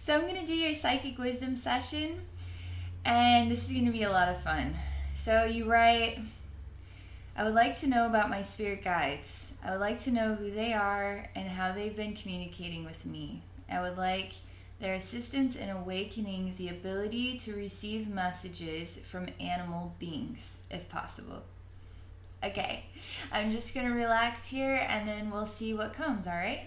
So I'm going to do your psychic wisdom session, and this is going to be a lot of fun. So you write, I would like to know about my spirit guides. I would like to know who they are and how they've been communicating with me. I would like their assistance in awakening the ability to receive messages from animal beings, if possible. Okay, I'm just going to relax here and then we'll see what comes, all right?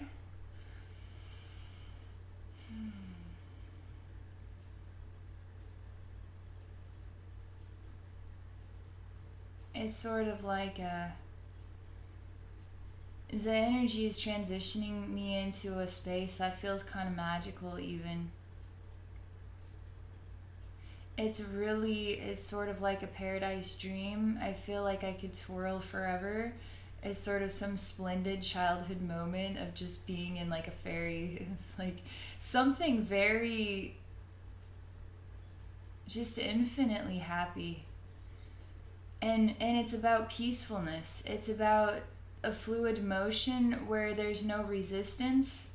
It's sort of like the energy is transitioning me into a space that feels kind of magical even. It's sort of like a paradise dream. I feel like I could twirl forever. It's sort of some splendid childhood moment of just being in like a fairy. It's like something very just infinitely happy. And it's about peacefulness. It's about a fluid motion where there's no resistance.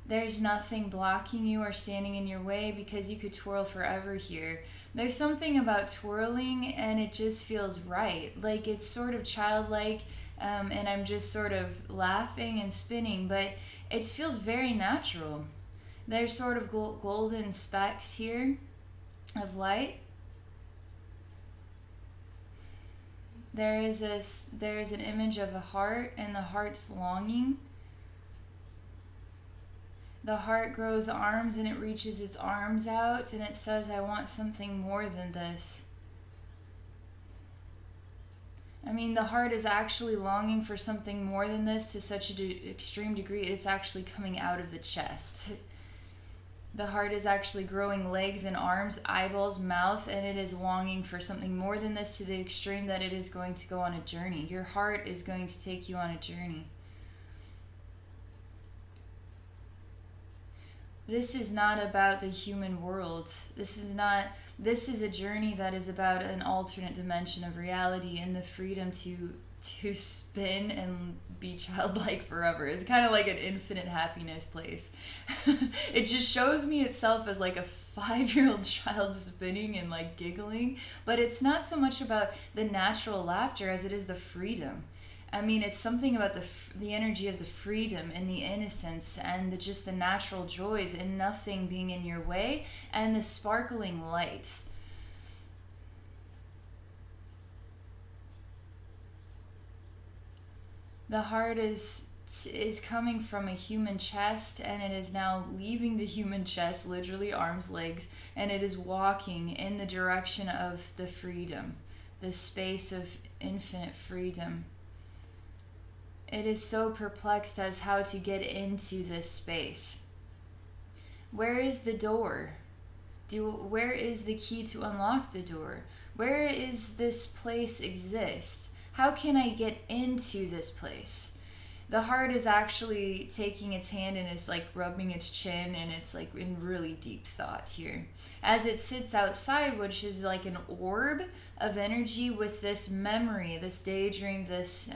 There's nothing blocking you or standing in your way because you could twirl forever here. There's something about twirling and it just feels right. Like it's sort of childlike, and I'm just sort of laughing and spinning, but it feels very natural. There's sort of golden specks here of light. There is an image of a heart and the heart's longing. The heart grows arms and it reaches its arms out and it says, I want something more than this. I mean, the heart is actually longing for something more than this to such an extreme degree, it's actually coming out of the chest. The heart is actually growing legs and arms, eyeballs, mouth, and it is longing for something more than this to the extreme that it is going to go on a journey. Your heart is going to take you on a journey. This is not about the human world. This is a journey that is about an alternate dimension of reality and the freedom to spin and be childlike forever. It's kind of like an infinite happiness place. It just shows me itself as like a 5-year-old child spinning and like giggling, but it's not so much about the natural laughter as it is the freedom. I mean, it's something about the energy of the freedom and the innocence and just the natural joys and nothing being in your way and the sparkling light. The heart is coming from a human chest and it is now leaving the human chest, literally arms, legs, and it is walking in the direction of the freedom, the space of infinite freedom. It is so perplexed as how to get into this space. Where is the door? Where is the key to unlock the door? Where is this place exist? How can I get into this place? The heart is actually taking its hand and is like rubbing its chin and it's like in really deep thought here. As it sits outside, which is like an orb of energy with this memory, this daydream, this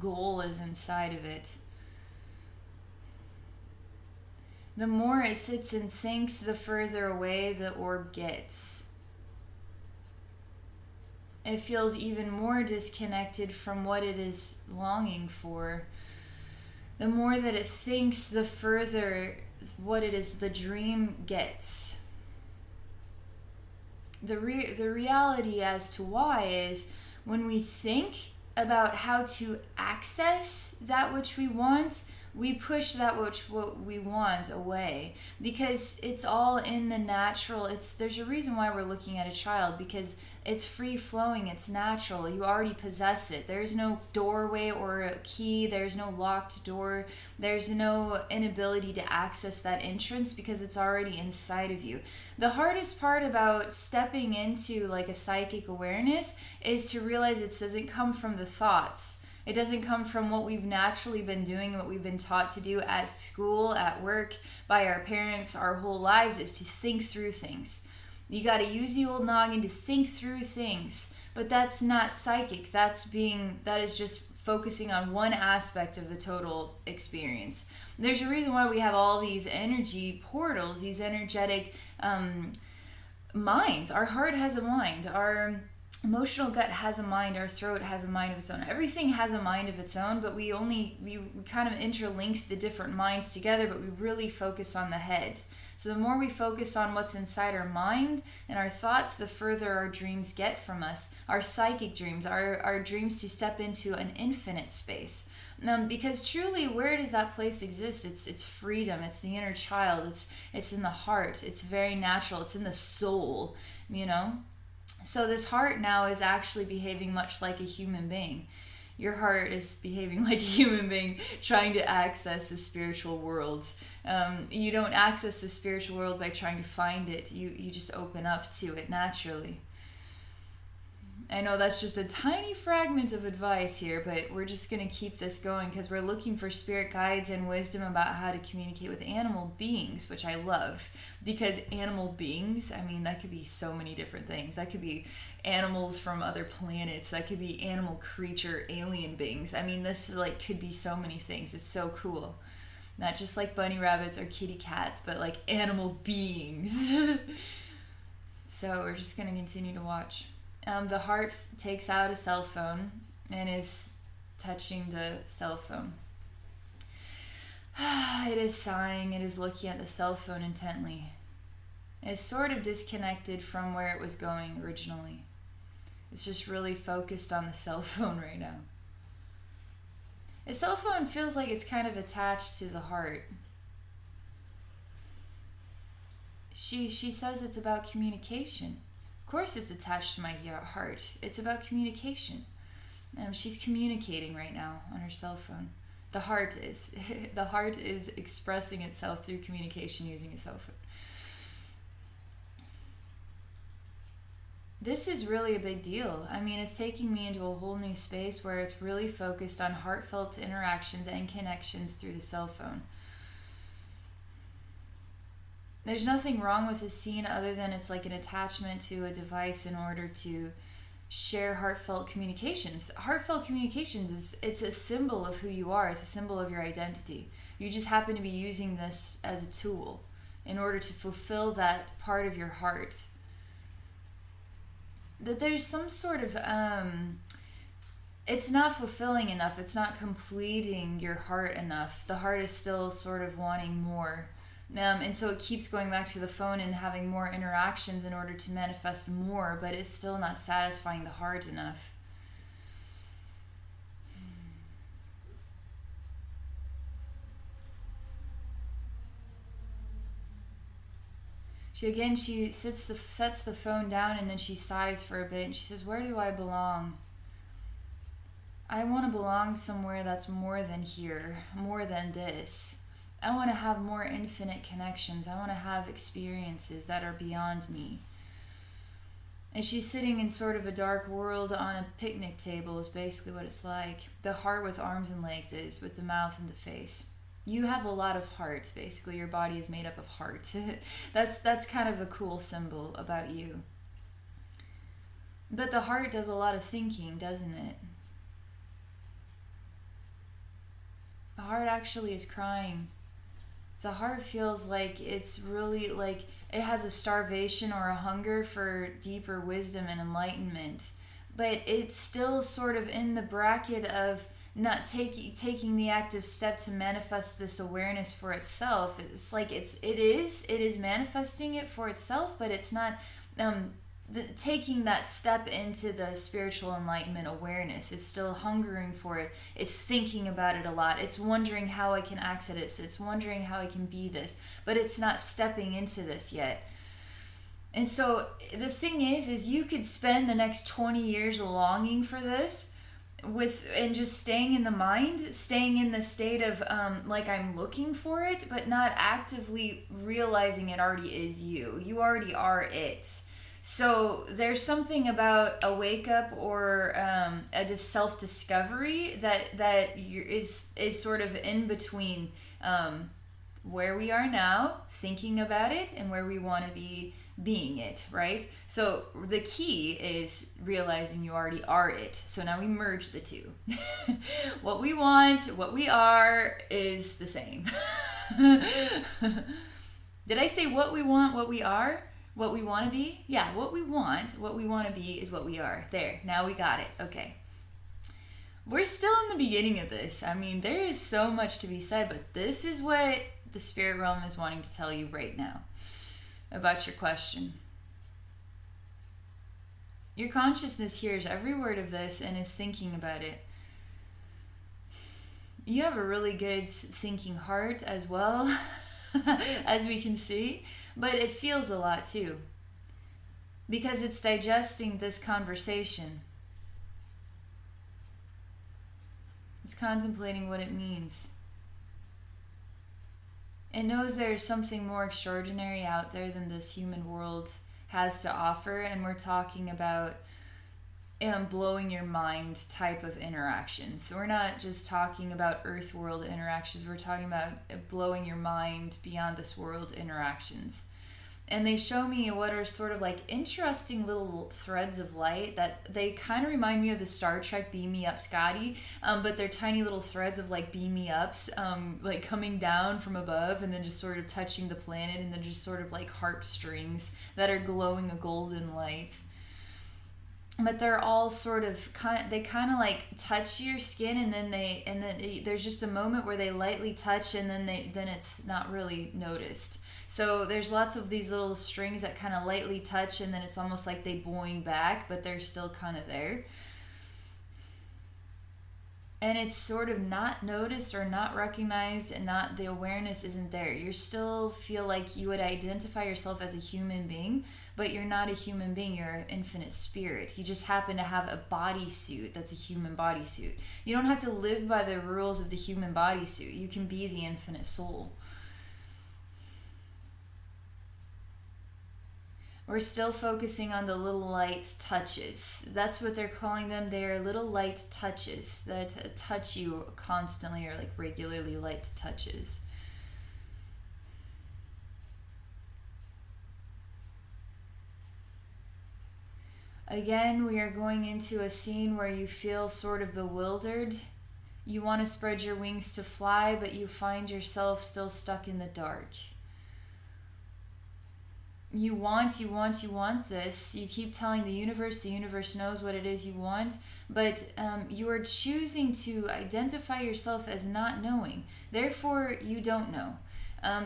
goal is inside of it. The more it sits and thinks, the further away the orb gets. It feels even more disconnected from what it is longing for. The more that it thinks, the further what it is the dream gets. The reality as to why is when we think about how to access that which we want, we push what we want away because it's all in the natural. There's a reason why we're looking at a child because it's free flowing, it's natural. You already possess it. There's no doorway or a key, there's no locked door, there's no inability to access that entrance because it's already inside of you. The hardest part about stepping into like a psychic awareness is to realize it doesn't come from the thoughts. It doesn't come from what we've naturally been doing, what we've been taught to do at school, at work, by our parents, our whole lives, is to think through things. You got to use the old noggin to think through things, but that's not psychic. That is just focusing on one aspect of the total experience. There's a reason why we have all these energy portals, these energetic minds. Our heart has a mind. Our emotional gut has a mind. Our throat has a mind of its own. Everything has a mind of its own, but we kind of interlink the different minds together, but we really focus on the head. So the more we focus on what's inside our mind and our thoughts, the further our dreams get from us. Our psychic dreams, our dreams to step into an infinite space. Because truly, where does that place exist? It's freedom. It's the inner child. It's in the heart. It's very natural. It's in the soul, you know? So this heart now is actually behaving much like a human being. Your heart is behaving like a human being trying to access the spiritual world. You don't access the spiritual world by trying to find it. You just open up to it naturally. I know that's just a tiny fragment of advice here, but we're just going to keep this going because we're looking for spirit guides and wisdom about how to communicate with animal beings, which I love. Because animal beings, I mean, that could be so many different things. That could be animals from other planets. That could be animal creature, alien beings. I mean, this could be so many things. It's so cool. Not just like bunny rabbits or kitty cats, but like animal beings. So we're just going to continue to watch. The heart takes out a cell phone and is touching the cell phone. It is sighing. It is looking at the cell phone intently. It is sort of disconnected from where it was going originally. It's just really focused on the cell phone right now. A cell phone feels like it's kind of attached to the heart. She says it's about communication. Of course it's attached to my heart. It's about communication. She's communicating right now on her cell phone. The heart is. The heart is expressing itself through communication using a cell phone. This is really a big deal. I mean, it's taking me into a whole new space where it's really focused on heartfelt interactions and connections through the cell phone. There's nothing wrong with this scene other than it's like an attachment to a device in order to share heartfelt communications. Heartfelt communications it's a symbol of who you are. It's a symbol of your identity. You just happen to be using this as a tool in order to fulfill that part of your heart. That there's some sort of it's not fulfilling enough. It's not completing your heart enough. The heart is still sort of wanting more. And so it keeps going back to the phone and having more interactions in order to manifest more, but it's still not satisfying the heart enough. She sets the phone down and then she sighs for a bit and she says, "Where do I belong? I want to belong somewhere that's more than here, more than this. I want to have more infinite connections. I want to have experiences that are beyond me." And she's sitting in sort of a dark world on a picnic table is basically what it's like. The heart with arms and legs is, with the mouth and the face. You have a lot of heart, basically. Your body is made up of heart. That's kind of a cool symbol about you. But the heart does a lot of thinking, doesn't it? The heart actually is crying. The heart feels like it's really like it has a starvation or a hunger for deeper wisdom and enlightenment. But it's still sort of in the bracket of not taking the active step to manifest this awareness for itself. It's like it is manifesting it for itself, but it's not taking that step into the spiritual enlightenment awareness. It's still hungering for it. It's thinking about it a lot. It's wondering how I can access it. It's wondering how I can be this, but it's not stepping into this yet. And so the thing is you could spend the next 20 years longing for this and just staying in the mind, staying in the state of like I'm looking for it, but not actively realizing it already is you. You already are it. So there's something about a wake up or a self-discovery that is sort of in between where we are now, thinking about it, and where we want to be being it, right? So the key is realizing you already are it. So now we merge the two. What we want, what we are is the same. Did I say what we want, what we are, what we want to be? Yeah, what we want to be is what we are. There, now we got it. Okay. We're still in the beginning of this. I mean, there is so much to be said, but this is what the spirit realm is wanting to tell you right now about your question. Your consciousness hears every word of this and is thinking about it. You have a really good thinking heart as well, as we can see, but it feels a lot too, because it's digesting this conversation. It's contemplating what it means. It knows there's something more extraordinary out there than this human world has to offer, and we're talking about blowing your mind type of interactions. So we're not just talking about earth world interactions, we're talking about blowing your mind beyond this world interactions. And they show me what are sort of like interesting little threads of light that they kind of remind me of the Star Trek Beam Me Up Scotty, but they're tiny little threads of like beam me ups, like coming down from above and then just sort of touching the planet, and then just sort of like harp strings that are glowing a golden light. But they're all sort of they kind of like touch your skin, and then there's just a moment where they lightly touch, and then it's not really noticed. So there's lots of these little strings that kind of lightly touch, and then it's almost like they boing back, but they're still kind of there. And it's sort of not noticed or not recognized, and not, the awareness isn't there. You still feel like you would identify yourself as a human being, but you're not a human being. You're an infinite spirit. You just happen to have a bodysuit that's a human bodysuit. You don't have to live by the rules of the human bodysuit. You can be the infinite soul. We're still focusing on the little light touches. That's what they're calling them. They are little light touches that touch you constantly, or like regularly light touches. Again, we are going into a scene where you feel sort of bewildered. You want to spread your wings to fly, but you find yourself still stuck in the dark. You want this. You keep telling the universe knows what it is you want, but you are choosing to identify yourself as not knowing. Therefore, you don't know.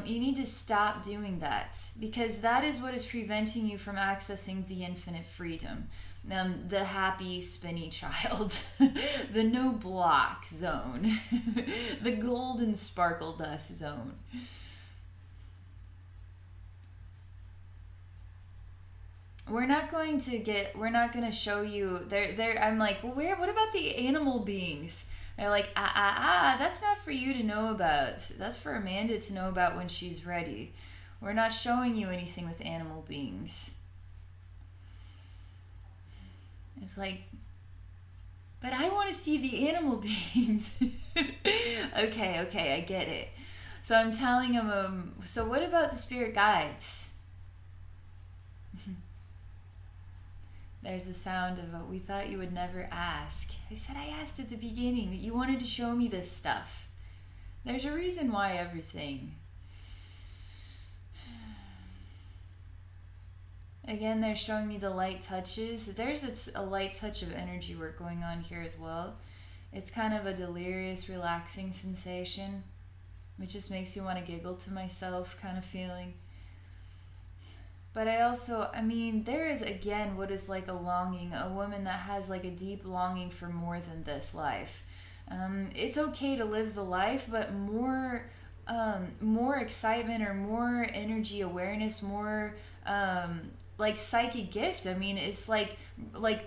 You need to stop doing that, because that is what is preventing you from accessing the infinite freedom. The happy spinny child, the no block zone, the golden sparkle dust zone. We're not going to show you there. I'm like, well, what about the animal beings? They're like, that's not for you to know about. That's for Amanda to know about when she's ready. We're not showing you anything with animal beings. It's like, but I want to see the animal beings. Okay, I get it. So I'm telling him, so what about the spirit guides? There's the sound of it. We thought you would never ask. I said I asked at the beginning, but you wanted to show me this stuff. There's a reason why everything. Again, they're showing me the light touches. There's a light touch of energy work going on here as well. It's kind of a delirious, relaxing sensation, which just makes you want to giggle to myself kind of feeling. But there is, again, what is like a longing, a woman that has like a deep longing for more than this life. It's okay to live the life, but more excitement, or more energy awareness, more like psychic gift. It's like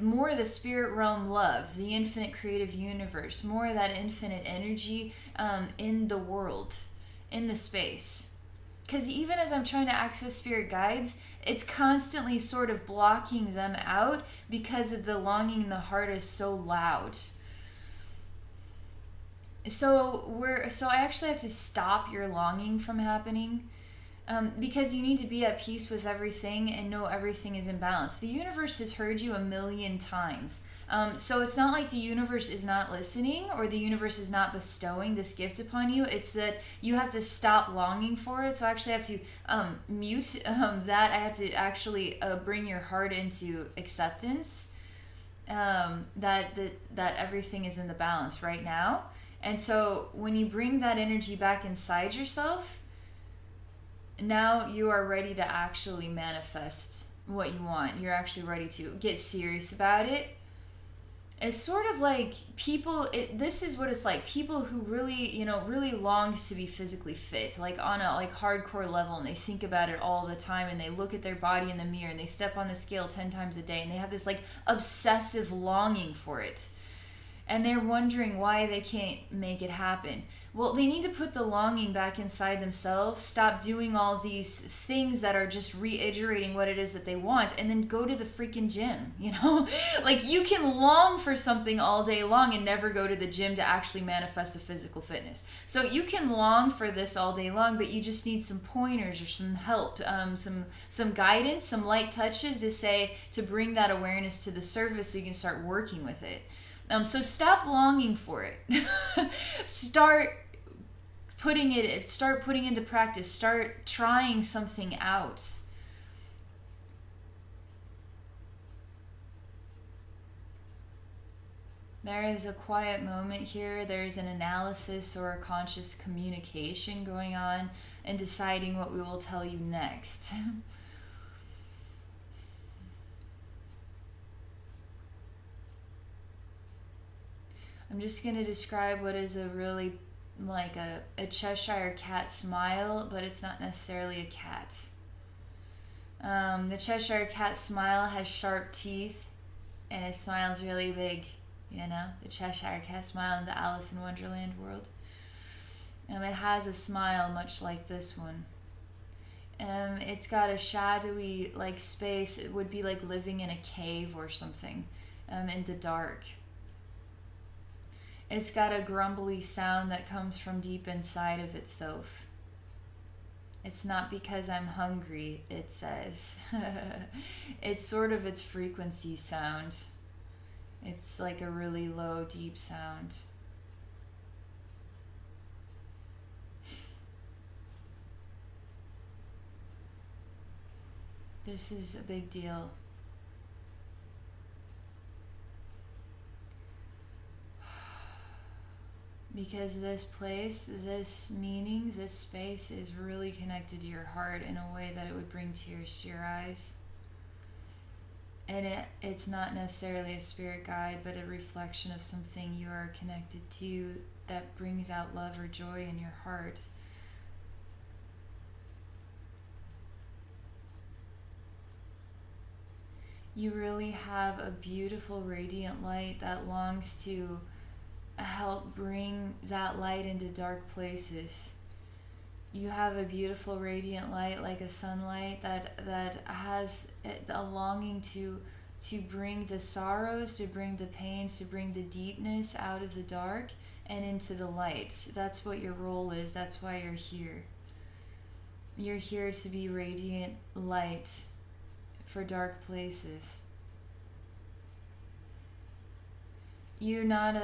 more of the spirit realm love, the infinite creative universe, more of that infinite energy in the world, in the space. Because even as I'm trying to access spirit guides, it's constantly sort of blocking them out because of the longing in the heart is so loud. So I actually have to stop your longing from happening, because you need to be at peace with everything and know everything is in balance. The universe has heard you a million times. So it's not like the universe is not listening or the universe is not bestowing this gift upon you. It's that you have to stop longing for it. So I actually have to mute that. I have to actually bring your heart into acceptance, that everything is in the balance right now. And so when you bring that energy back inside yourself, now you are ready to actually manifest what you want. You're actually ready to get serious about it. It's sort of like this is what it's like. People who really, really long to be physically fit, like on a like hardcore level, and they think about it all the time, and they look at their body in the mirror, and they step on the scale 10 times a day, and they have this like obsessive longing for it. And they're wondering why they can't make it happen. Well, they need to put the longing back inside themselves, stop doing all these things that are just reiterating what it is that they want, and then go to the freaking gym, Like, you can long for something all day long and never go to the gym to actually manifest the physical fitness. So you can long for this all day long, but you just need some pointers or some help, some guidance, some light touches to bring that awareness to the surface so you can start working with it. So stop longing for it. Start putting into practice. Start trying something out. There is a quiet moment here. There's an analysis or a conscious communication going on and deciding what we will tell you next. I'm just going to describe what is a really like a Cheshire cat smile, but it's not necessarily a cat. The Cheshire cat smile has sharp teeth, and it smiles really big, the Cheshire cat smile in the Alice in Wonderland world. It has a smile much like this one. It's got a shadowy like space. It would be like living in a cave or something, in the dark. It's got a grumbly sound that comes from deep inside of itself. It's not because I'm hungry, it says. It's sort of its frequency sound. It's like a really low, deep sound. This is a big deal. Because this place, this meaning, this space is really connected to your heart in a way that it would bring tears to your eyes. And it's not necessarily a spirit guide, but a reflection of something you are connected to that brings out love or joy in your heart. You really have a beautiful, radiant light that longs to help bring that light into dark places. You have a beautiful radiant light like a sunlight that has a longing to bring the sorrows, to bring the pains, to bring the deepness out of the dark and into the light. That's what your role is. That's why you're here. You're here to be radiant light for dark places. You're not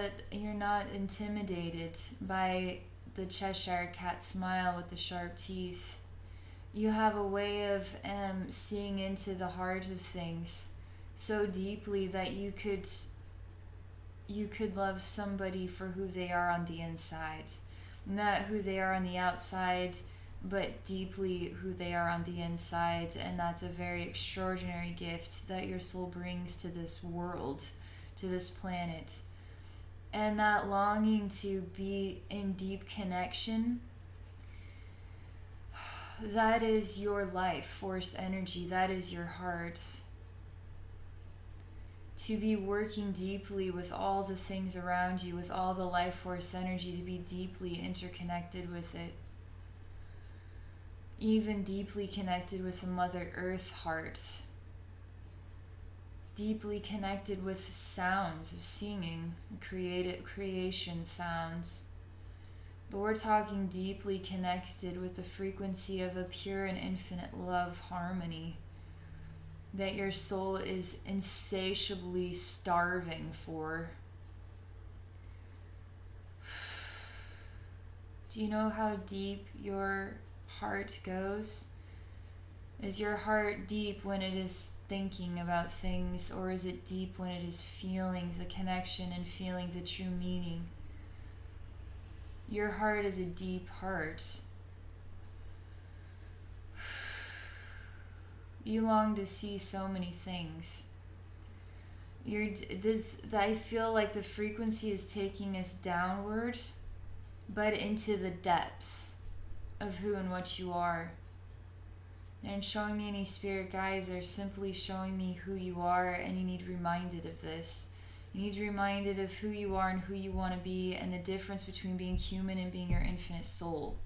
intimidated by the Cheshire cat smile with the sharp teeth. You have a way of seeing into the heart of things so deeply that you could love somebody for who they are on the inside, not who they are on the outside, but deeply who they are on the inside. And that's a very extraordinary gift that your soul brings to this world, to this planet. And that longing to be in deep connection, that is your life force energy. That is your heart. To be working deeply with all the things around you, with all the life force energy, to be deeply interconnected with it. Even deeply connected with the Mother Earth heart. Deeply connected with sounds of singing, creation sounds. But we're talking deeply connected with the frequency of a pure and infinite love harmony that your soul is insatiably starving for. Do you know how deep your heart goes? Is your heart deep when it is thinking about things, or is it deep when it is feeling the connection and feeling the true meaning? Your heart is a deep heart. You long to see so many things. I feel like the frequency is taking us downward, but into the depths of who and what you are. And showing me any spirit guides, they're simply showing me who you are, and you need reminded of this. You need reminded of who you are and who you want to be, and the difference between being human and being your infinite soul.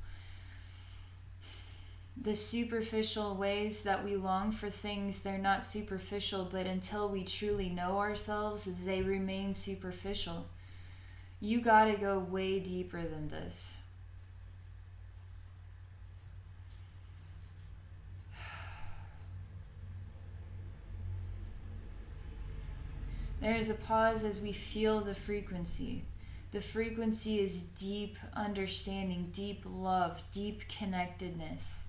The superficial ways that we long for things, they're not superficial, but until we truly know ourselves, they remain superficial. You gotta go way deeper than this. There is a pause as we feel the frequency. The frequency is deep understanding, deep love, deep connectedness.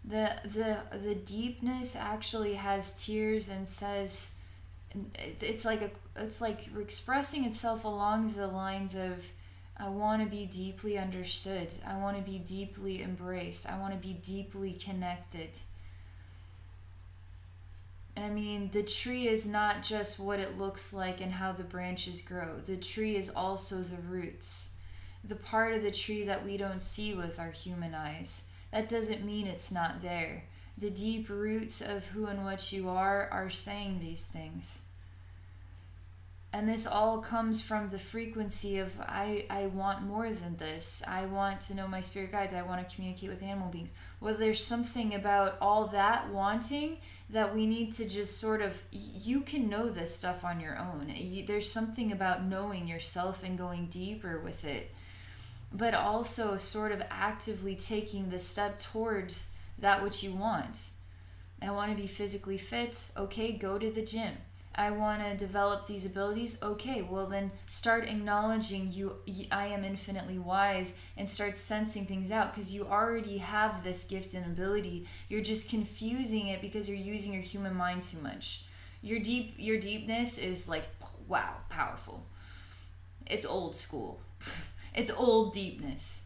The deepness actually has tears and says, it's like expressing itself along the lines of, I want to be deeply understood. I want to be deeply embraced. I want to be deeply connected. I mean, the tree is not just what it looks like and how the branches grow. The tree is also the roots. The part of the tree that we don't see with our human eyes. That doesn't mean it's not there. The deep roots of who and what you are saying these things. And this all comes from the frequency of, I want more than this. I want to know my spirit guides. I want to communicate with animal beings. Well, there's something about all that wanting that we need to just sort of, you can know this stuff on your own. There's something about knowing yourself and going deeper with it. But also sort of actively taking the step towards that which you want. I want to be physically fit. Okay, go to the gym. I want to develop these abilities. Okay, well then start acknowledging I am infinitely wise, and start sensing things out, because you already have this gift and ability. You're just confusing it because you're using your human mind too much. Your deepness is like, wow, powerful. It's old school. It's old deepness.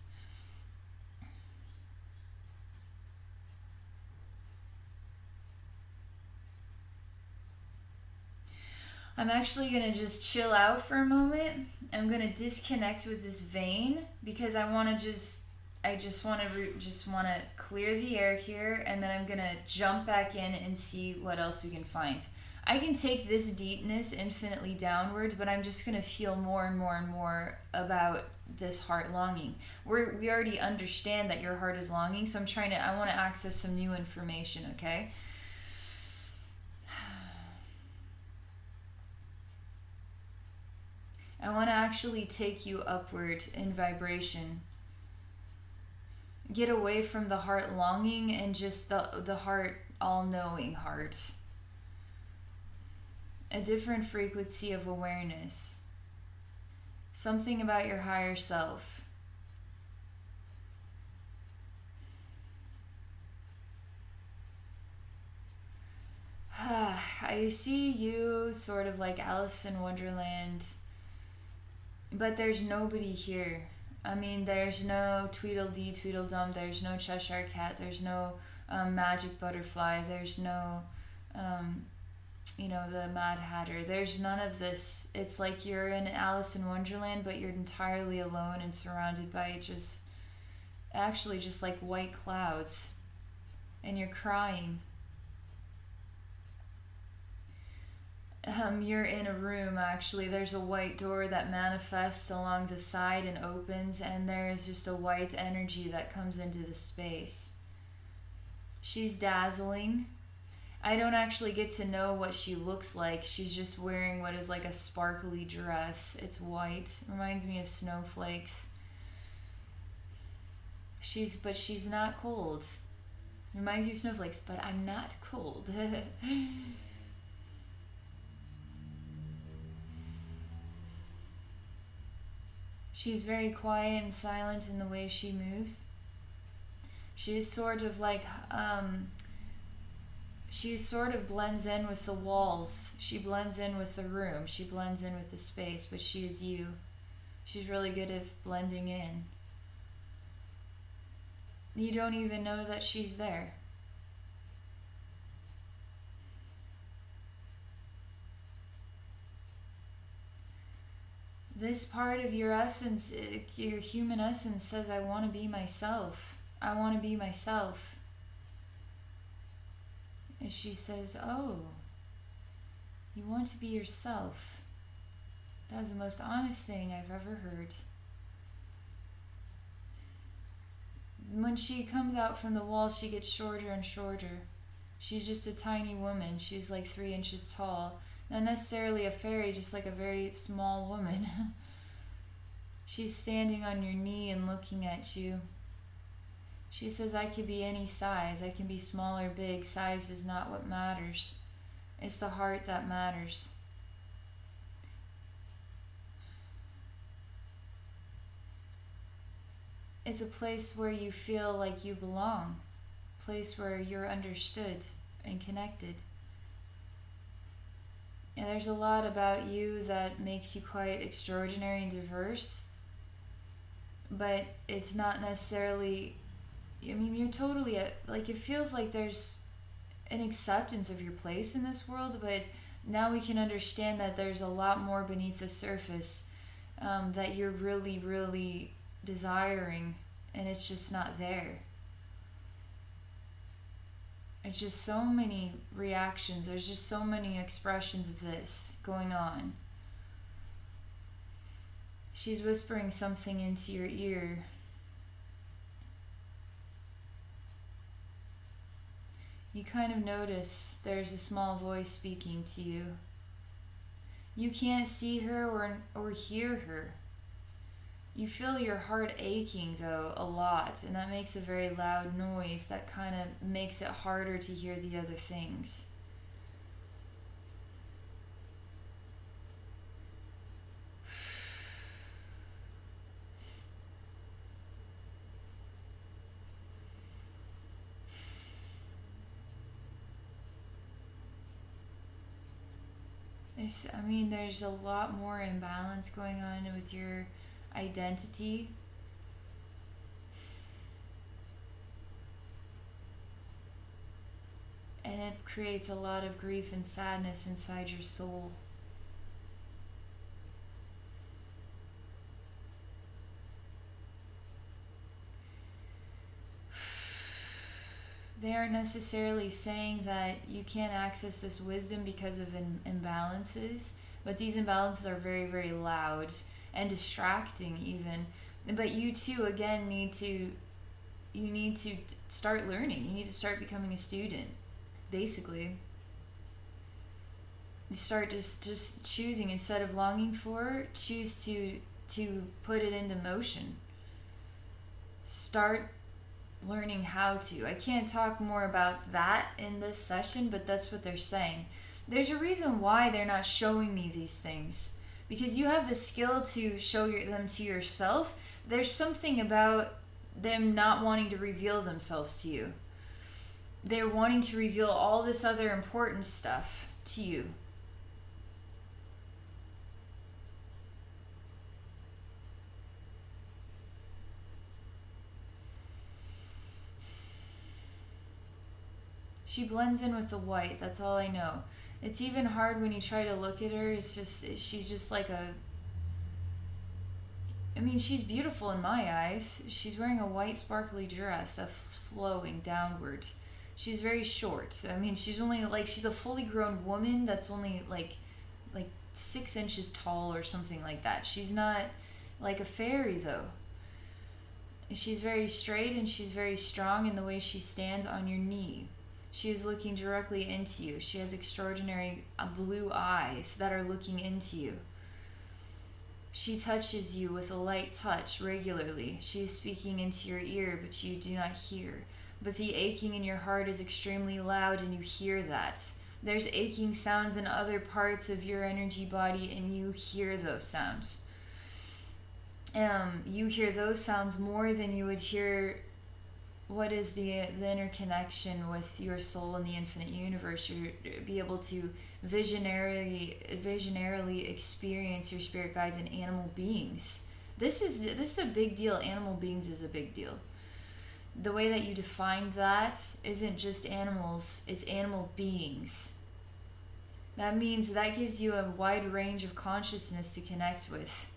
I'm actually going to just chill out for a moment. I'm going to disconnect with this vein because I just want to clear the air here, and then I'm going to jump back in and see what else we can find. I can take this deepness infinitely downwards, but I'm just going to feel more and more and more about this heart longing. We already understand that your heart is longing, so I want to access some new information, okay? I want to actually take you upward in vibration. Get away from the heart longing and just the heart, all-knowing heart. A different frequency of awareness. Something about your higher self. I see you sort of like Alice in Wonderland, but there's nobody here. I mean, there's no Tweedledee, Tweedledum, there's no Cheshire Cat, there's no magic butterfly, there's no, the Mad Hatter. There's none of this. It's like you're in Alice in Wonderland, but you're entirely alone and surrounded by just like white clouds. And you're crying. You're in a room, actually. There's a white door that manifests along the side and opens, and there is just a white energy that comes into the space. She's dazzling, I don't actually get to know what she looks like. She's just wearing what is like a sparkly dress. It's white. Reminds me of snowflakes. She's not cold. Reminds you of snowflakes, but I'm not cold. She's very quiet and silent in the way she moves. She's sort of like she sort of blends in with the walls. She blends in with the room. She blends in with the space, but she is you. She's really good at blending in. You don't even know that she's there. This part of your essence, your human essence, says, I want to be myself. I want to be myself. And she says, oh, you want to be yourself. That was the most honest thing I've ever heard. When she comes out from the wall, she gets shorter and shorter. She's just a tiny woman. She's like 3 inches tall. Not necessarily a fairy, just like a very small woman. She's standing on your knee and looking at you. She says, I could be any size. I can be small or big. Size is not what matters. It's the heart that matters. It's a place where you feel like you belong. A place where you're understood and connected. And there's a lot about you that makes you quite extraordinary and diverse. But it's not necessarily, I mean, you're totally, like, it feels like there's an acceptance of your place in this world, but now we can understand that there's a lot more beneath the surface that you're really, really desiring, and it's just not there. It's just so many reactions. There's just so many expressions of this going on. She's whispering something into your ear. You kind of notice there's a small voice speaking to you. You can't see her or hear her. You feel your heart aching, though, a lot, and that makes a very loud noise that kind of makes it harder to hear the other things. There's a lot more imbalance going on with your identity. And it creates a lot of grief and sadness inside your soul. They aren't necessarily saying that you can't access this wisdom because of imbalances, but these imbalances are very, very loud and distracting even. But you too, again, need to start learning. You need to start becoming a student, basically. You start just choosing, instead of longing for, choose to put it into motion. Start learning how to. I can't talk more about that in this session, but that's what they're saying. There's a reason why they're not showing me these things, because you have the skill to show them to yourself. There's something about them not wanting to reveal themselves to you. They're wanting to reveal all this other important stuff to you. She blends in with the white, that's all I know. It's even hard when you try to look at her. She's just like she's beautiful in my eyes. She's wearing a white sparkly dress that's flowing downward. She's very short. She's a fully grown woman that's only like 6 inches tall or something like that. She's not like a fairy though. She's very straight and she's very strong in the way she stands on your knee. She is looking directly into you. She has extraordinary blue eyes that are looking into you. She touches you with a light touch regularly. She is speaking into your ear, but you do not hear. But the aching in your heart is extremely loud, and you hear that. There's aching sounds in other parts of your energy body, and you hear those sounds. You hear those sounds more than you would hear what is the interconnection with your soul and the infinite universe. You'll be able to visionarily experience your spirit guides and animal beings. This is a big deal. Animal beings is a big deal. The way that you define that isn't just animals, it's animal beings. That means that gives you a wide range of consciousness to connect with.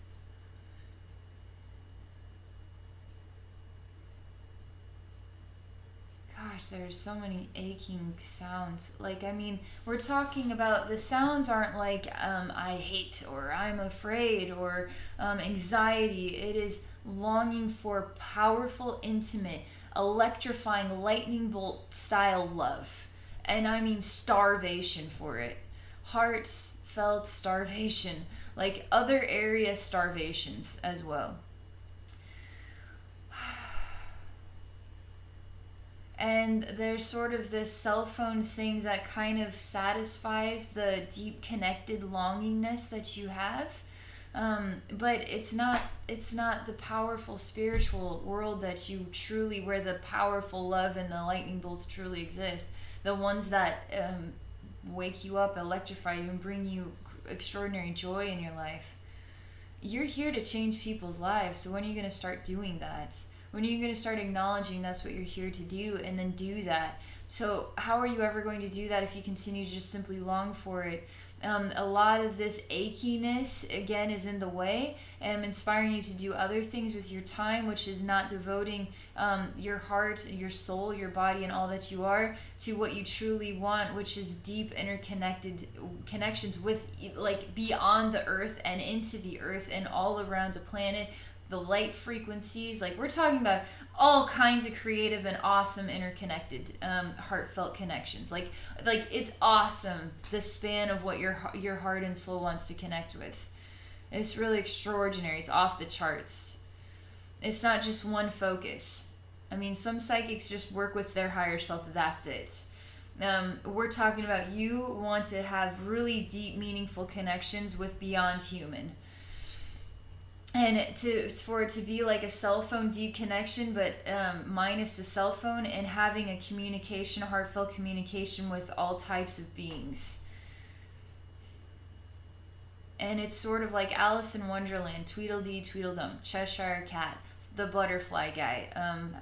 Gosh, there's so many aching sounds. Like, I mean, we're talking about, the sounds aren't like I hate or I'm afraid or anxiety. It is longing for powerful, intimate, electrifying, lightning bolt style love. And I mean starvation for it. Heartfelt starvation. Like other area starvations as well. And there's sort of this cell phone thing that kind of satisfies the deep connected longingness that you have. But it's not the powerful spiritual world that you truly, where the powerful love and the lightning bolts truly exist. The ones that wake you up, electrify you, and bring you extraordinary joy in your life. You're here to change people's lives. So when are you going to start doing that? When are you going to start acknowledging that's what you're here to do, and then do that? So how are you ever going to do that if you continue to just simply long for it? A lot of this achiness, again, is in the way, and inspiring you to do other things with your time, which is not devoting your heart, your soul, your body, and all that you are to what you truly want, which is deep interconnected connections with, like, beyond the earth and into the earth and all around the planet. The light frequencies, like we're talking about all kinds of creative and awesome interconnected heartfelt connections. Like it's awesome, the span of what your heart and soul wants to connect with. It's really extraordinary. It's off the charts. It's not just one focus. I mean, some psychics just work with their higher self. That's it. We're talking about you want to have really deep, meaningful connections with beyond human. And for it to be like a cell phone deep connection, but minus the cell phone, and having a communication, a heartfelt communication with all types of beings. And it's sort of like Alice in Wonderland, Tweedledee, Tweedledum, Cheshire Cat, the butterfly guy,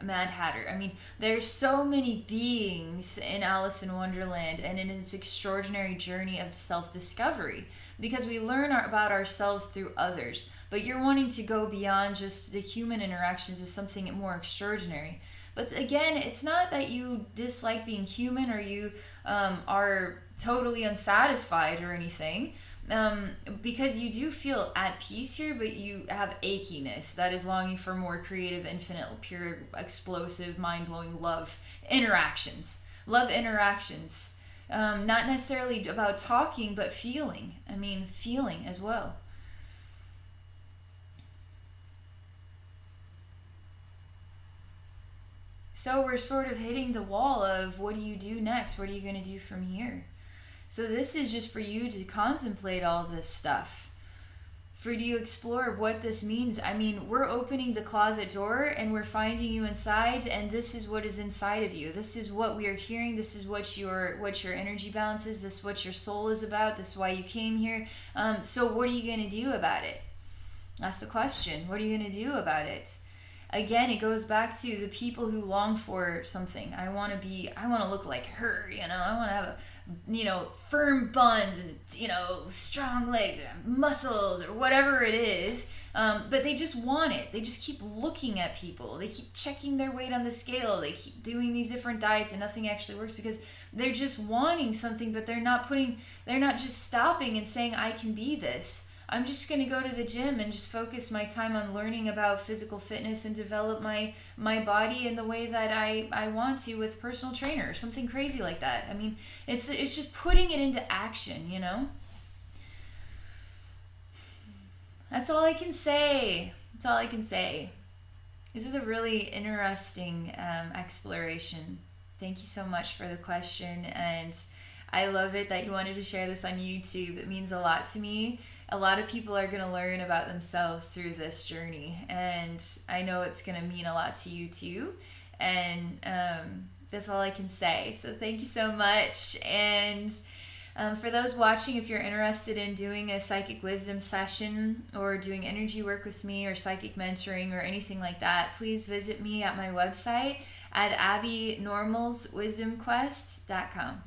Mad Hatter. I mean, there's so many beings in Alice in Wonderland, and in this extraordinary journey of self-discovery, because we learn about ourselves through others. But you're wanting to go beyond just the human interactions as something more extraordinary. But again, it's not that you dislike being human or you are totally unsatisfied or anything. Because you do feel at peace here, but you have achiness that is longing for more creative, infinite, pure, explosive, mind-blowing love interactions. Not necessarily about talking, but feeling. I mean, feeling as well. So we're sort of hitting the wall of, what do you do next? What are you going to do from here? So this is just for you to contemplate all of this stuff. For you to explore what this means. I mean, we're opening the closet door and we're finding you inside, and this is what is inside of you. This is what we are hearing. This is what your energy balance is. This is what your soul is about. This is why you came here. So what are you going to do about it? That's the question. What are you going to do about it? Again, it goes back to the people who long for something. I want to look like her, I want to have firm buns and, strong legs or muscles or whatever it is. But they just want it. They just keep looking at people. They keep checking their weight on the scale. They keep doing these different diets and nothing actually works because they're just wanting something, but they're not just stopping and saying, I can be this. I'm just going to go to the gym and just focus my time on learning about physical fitness and develop my body in the way that I want to with a personal trainer or something crazy like that. I mean, it's just putting it into action, you know? That's all I can say. That's all I can say. This is a really interesting exploration. Thank you so much for the question, and I love it that you wanted to share this on YouTube. It means a lot to me. A lot of people are going to learn about themselves through this journey, and I know it's going to mean a lot to you too. And that's all I can say. So thank you so much. And for those watching, if you're interested in doing a psychic wisdom session or doing energy work with me or psychic mentoring or anything like that, please visit me at my website at abbeynormalswisdomquest.com.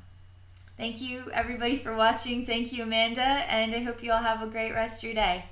Thank you, everybody, for watching. Thank you, Amanda, and I hope you all have a great rest of your day.